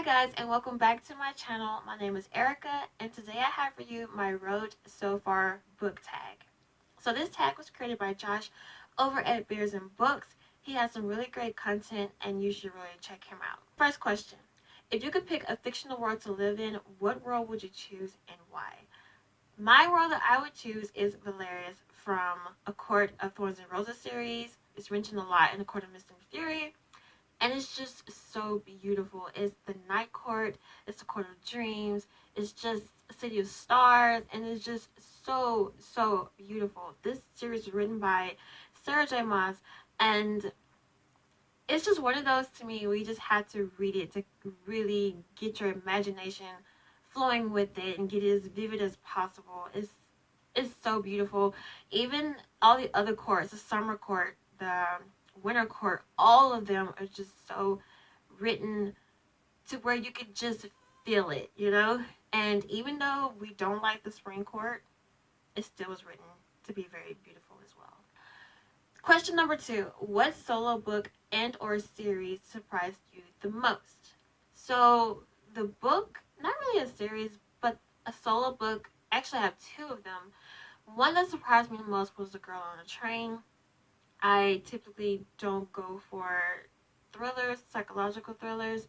Hi guys, and welcome back to my channel. My name is Erica, and today I have for you my Road So Far book tag. So this tag was created by Josh over at Beers and Books. He has some really great content and you should really check him out. First question: if you could pick a fictional world to live in, what world would you choose and why? My world that I would choose is Valerius from A Court of Thorns and Roses series. It's mentioned a lot in A Court of Mist and Fury. And it's just so beautiful. It's the night court, it's the court of dreams, it's just a city of stars, and it's just so beautiful. This series is written by Sarah J. Maas, and it's just one of those to me where you just had to read it to really get your imagination flowing with it and get it as vivid as possible. It's so beautiful. Even all the other courts, the summer court, the winter court, all of them are just so written to where you could just feel it, you know? And even though we don't like the spring court, it still was written to be very beautiful as well. Question number 2. What solo book and or series surprised you the most? So the book, not really a series, but a solo book, actually I have 2 of them. One that surprised me the most was The Girl on a Train. I typically don't go for thrillers, psychological thrillers,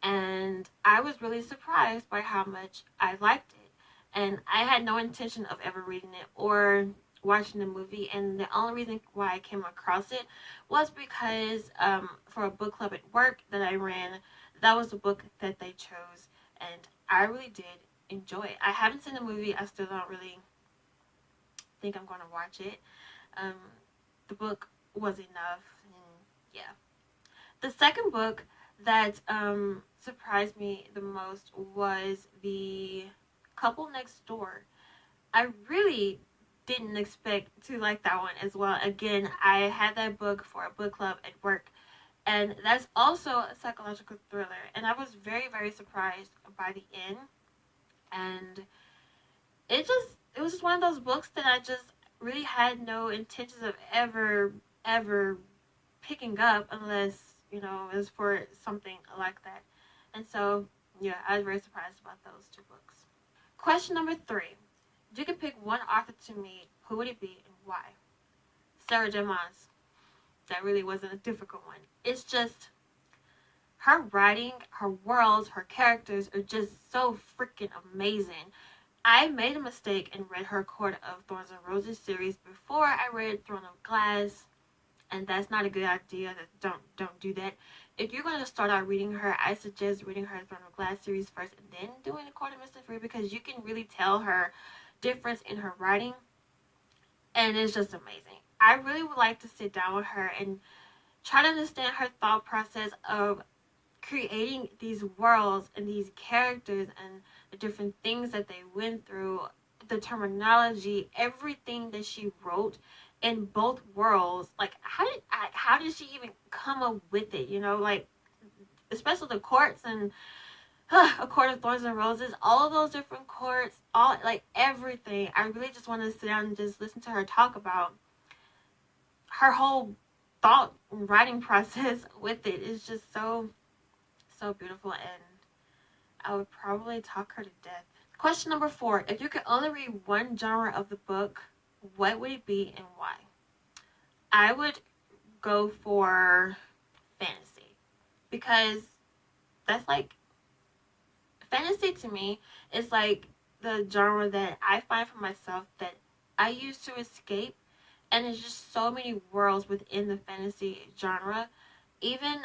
and I was really surprised by how much I liked it. And I had no intention of ever reading it or watching the movie, and the only reason why I came across it was because for a book club at work that I ran, that was the book that they chose, and I really did enjoy it. I haven't seen the movie. I still don't really think I'm going to watch it. Um, the book was enough, and yeah. The second book that surprised me the most was The Couple Next Door. I really didn't expect to like that one as well. Again, I had that book for a book club at work, and that's also a psychological thriller, and I was very surprised by the end. And it was just one of those books that I just really had no intentions of ever picking up unless, you know, it was for something like that. And so, yeah, I was very surprised about those 2 books. Question number 3. If you could pick one author to meet, who would it be and why? Sarah J. Maas. That really wasn't a difficult one. It's just her writing, her worlds, her characters are just so freaking amazing. I made a mistake and read her Court of Thorns and Roses series before I read Throne of Glass, and that's not a good idea. Don't do that. If you're going to start out reading her, I suggest reading her Throne of Glass series first and then doing the Court of Mist and Fury, because you can really tell her difference in her writing, and it's just amazing. I really would like to sit down with her and try to understand her thought process of creating these worlds and these characters and the different things that they went through, the terminology, everything that she wrote in both worlds. Like, how did she even come up with it? You know, like, especially the courts and A Court of Thorns and Roses, all of those different courts, all, like, everything. I really just want to sit down and just listen to her talk about her whole thought and writing process with it. It's just so beautiful, and I would probably talk her to death. Question number 4. If you could only read one genre of the book, what would it be and why? I would go for fantasy, because that's like, fantasy to me is like the genre that I find for myself that I use to escape, and there's just so many worlds within the fantasy genre. Even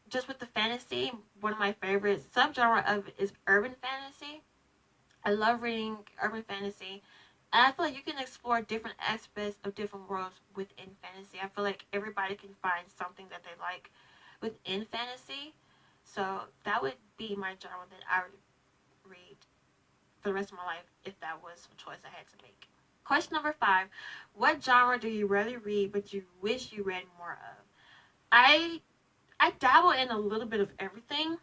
just with the fantasy, one of my favorite subgenre of it is urban fantasy. I love reading urban fantasy, and I feel like you can explore different aspects of different worlds within fantasy. I feel like everybody can find something that they like within fantasy. So that would be my genre that I would read for the rest of my life if that was a choice I had to make. Question number 5. What genre do you rarely read but you wish you read more of? I dabble in a little bit of everything,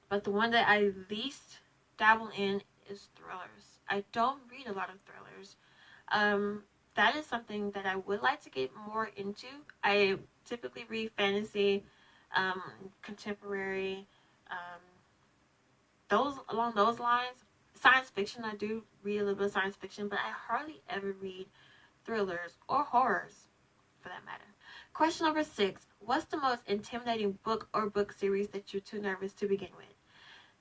but the one that I least dabble in is thrillers. I don't read a lot of thrillers. That is something that I would like to get more into. I typically read fantasy, contemporary, along those lines. Science fiction, I do read a little bit of science fiction, but I hardly ever read thrillers or horrors, for that matter. Question number 6. What's the most intimidating book or book series that you're too nervous to begin with?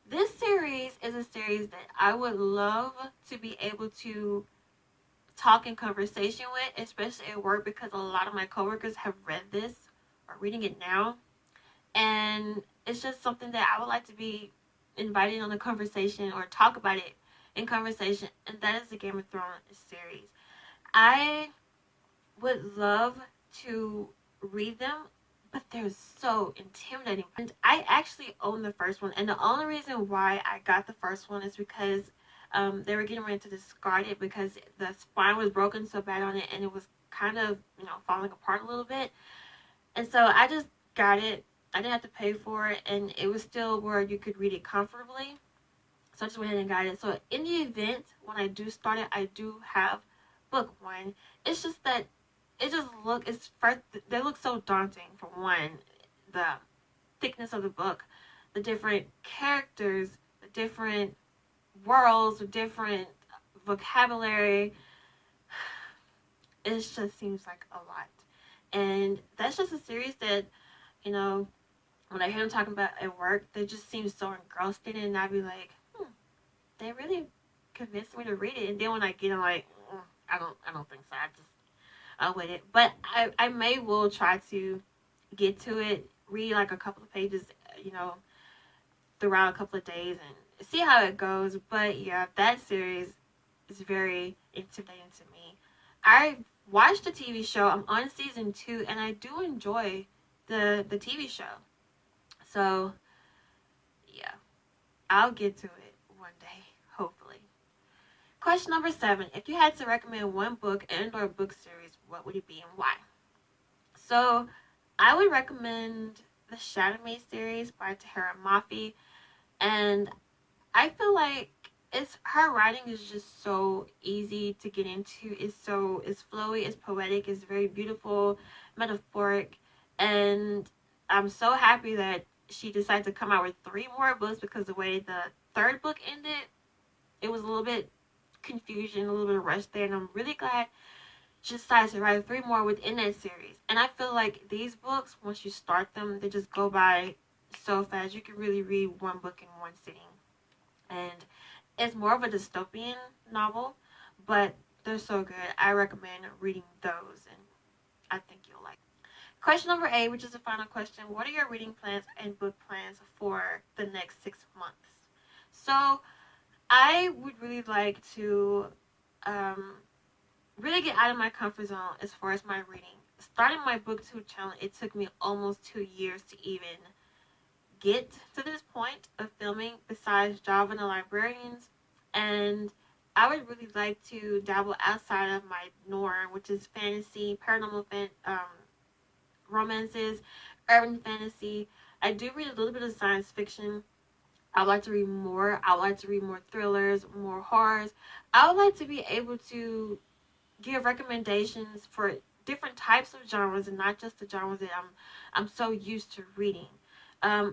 This series is a series that I would love to be able to talk in conversation with, especially at work, because a lot of my coworkers have read this or reading it now. And it's just something that I would like to be invited on a conversation or talk about it in conversation, and that is the Game of Thrones series. I would love to read them, but they're so intimidating. And I actually own the first one, and the only reason why I got the first one is because they were getting ready to discard it because the spine was broken so bad on it, and it was kind of, falling apart a little bit. And so I just got it. I didn't have to pay for it, and it was still where you could read it comfortably. So I just went ahead and got it. So in the event, when I do start it, I do have book 1. It's just that they look so daunting. For one, the thickness of the book, the different characters, the different worlds, the different vocabulary. It just seems like a lot. And that's just a series that, when I hear them talking about at work, they just seem so engrossed in it, and I'd be like, they really convinced me to read it. And then when I get it, I'm like, I don't think so. I'll wait it. But I may will try to get to it, read like a couple of pages, throughout a couple of days and see how it goes. But yeah, that series is very intimidating to me. I watched the TV show. I'm on season 2, and I do enjoy the TV show. So yeah, I'll get to it one day, hopefully. Question number 7. If you had to recommend one book and or book series, what would it be and why? So I would recommend the Shadow Me series by Tahereh Mafi. And I feel like her writing is just so easy to get into. It's flowy, it's poetic, it's very beautiful, metaphoric, and I'm so happy that she decided to come out with 3 more books, because the way the 3rd book ended, it was a little bit confusion, a little bit of rush there, and I'm really glad she decided to write 3 more within that series. And I feel like these books, once you start them, they just go by so fast. You can really read one book in one sitting. And it's more of a dystopian novel, but they're so good. I recommend reading those, and I think you'll like it. Question number 8, which is the final question. What are your reading plans and book plans for the next 6 months? So I would really like to really get out of my comfort zone as far as my reading. Starting my booktube channel, it took me almost 2 years to even get to this point of filming, besides Java and the Librarians. And I would really like to dabble outside of my norm, which is fantasy, paranormal romances, urban fantasy. I do read a little bit of science fiction. I would like to read more. I would like to read more thrillers, more horrors. I would like to be able to give recommendations for different types of genres, and not just the genres that I'm so used to reading.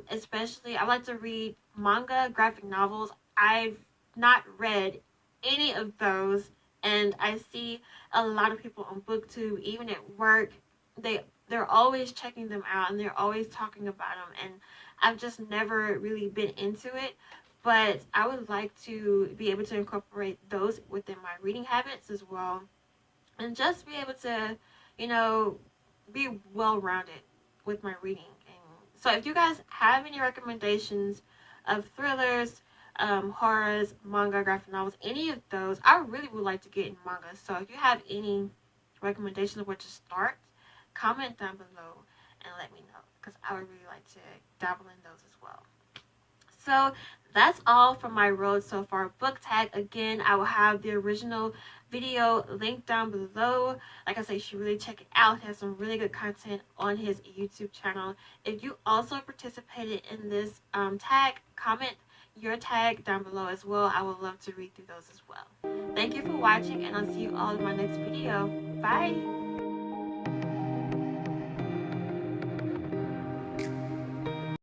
Especially, I like to read manga, graphic novels. I've not read any of those, and I see a lot of people on booktube, even at work. They're always checking them out, and they're always talking about them, and I've just never really been into it. But I would like to be able to incorporate those within my reading habits as well, and just be able to, be well-rounded with my reading. And so if you guys have any recommendations of thrillers, horrors, manga, graphic novels, any of those, I really would like to get in manga. So if you have any recommendations of where to start, comment down below and let me know, because I would really like to dabble in those as well. So that's all from my road so far book tag. Again, I will have the original video linked down below. Like I said, you should really check it out. He has some really good content on his YouTube channel. If you also participated in this tag, comment your tag down below as well. I would love to read through those as well. Thank you for watching, and I'll see you all in my next video. Bye!